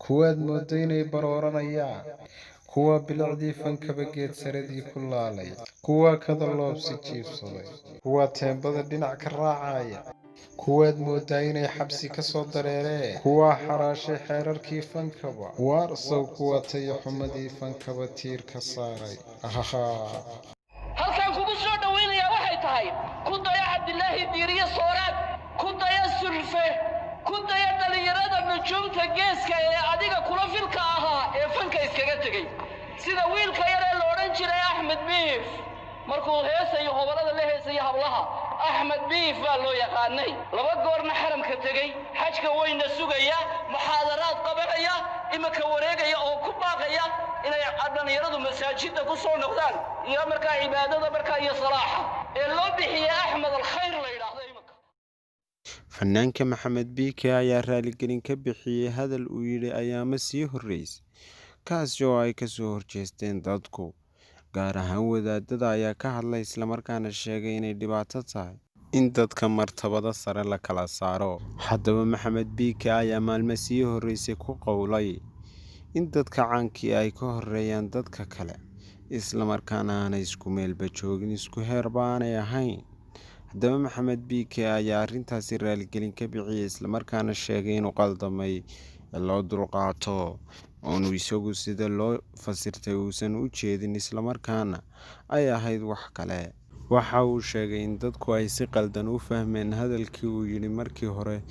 kuwaad moodo inay barooranayaan, kuwa bilicdii fankaba geed saradii ku laalay, kuwa kada loobsi jiibsaday, kuwa teembada dhinac ka raacaya, kuwaad moodaa inay xabsi ka soo dareereen, kuwa xaraashay xeerarkii fankaba, waarsow kuwa tayo xumadii fankaba tiir ka saaray. halkan kugu soo dhaweynaya waxay tahay ku daya Cabdilaahi Diiriye Sooraad, ku daya Sulfe, ku daya dhalinyarada nujuumta geeska ee adiga kula filka ahaa ee fanka iskaga tegay sida wiilka yar ee la oran jiray Axmed Biif. markuu heesayo hobalada la heesayo hablaha Axmed Biif baa loo yaqaanay. laba goorna xaramka tegay, xajka weyna sugaya, muxaadaraad qabanaya, imaka wareegaya oo ku baaqaya inay dhalinyaradu masaajidda ku soo noqdaan iyo markaa cibaadada markaa iyo salaaxa ee loo bixiyay Axmed al-Khayr la yiraahdo. imaka fanaanka Maxamed Biike ayaa raaligelin ka bixiyay hadal uu yidhi ayaama sii horreysay, kaasi oo ay kasoo horjeesteen dadku, gaar ahaan wadaadada ayaa ka hadlay islamarkaana sheegay inay dhibaato tahay in dadka martabada sare la kala saaro. haddaba Maxamed Biike ayaa maalmo sii horreysay ku qowlay in dadka caankii ay ka horeeyaan dadka kale, islamarkaana aanay isku meelba joogin, isku heerba aanay ahayn. haddaba Maxamed Biike ayaa arrintaasi raaligelin ka bixiyay islamarkaana sheegay inuu qaldamay loo dulqaato, oonu isagu sida loo fasirtay uusan u jeedin, islamarkaana ay ahayd wax kale. waxa uu sheegay in dadku ay si qaldan u fahmeen hadalkii uu yidhi markii hore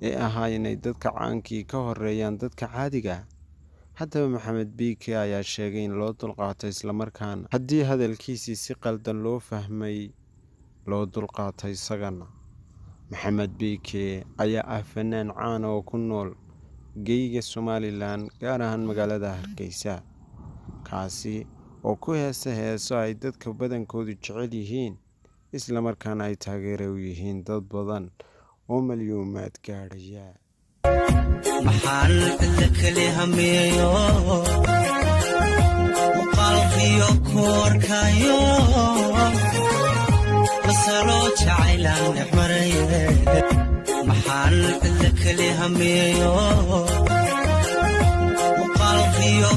ee ahaa inay dadka caankii ka horeeyaan dadka caadiga. haddaba Maxamed Biike ayaa sheegay in loo dulqaato, islamarkaana haddii hadalkiisii si qaldan loo fahmay loo dulqaato isagana. Maxamed Biike ayaa ah fanaan caan oo ku nool geyga Somalilan, gaar ahaan magaalada Hargeysa, kaasi oo ku heeso ay dadka badankoodu jecel yihiin, islamarkaana ay taageero u yihiin dad badan oo milyuumaad gaadhaya. maxaan kale hameeyo qalbiyo koorkayo masalo jacaylan dhexmaray. maxaan kale hameeyo qalbiyo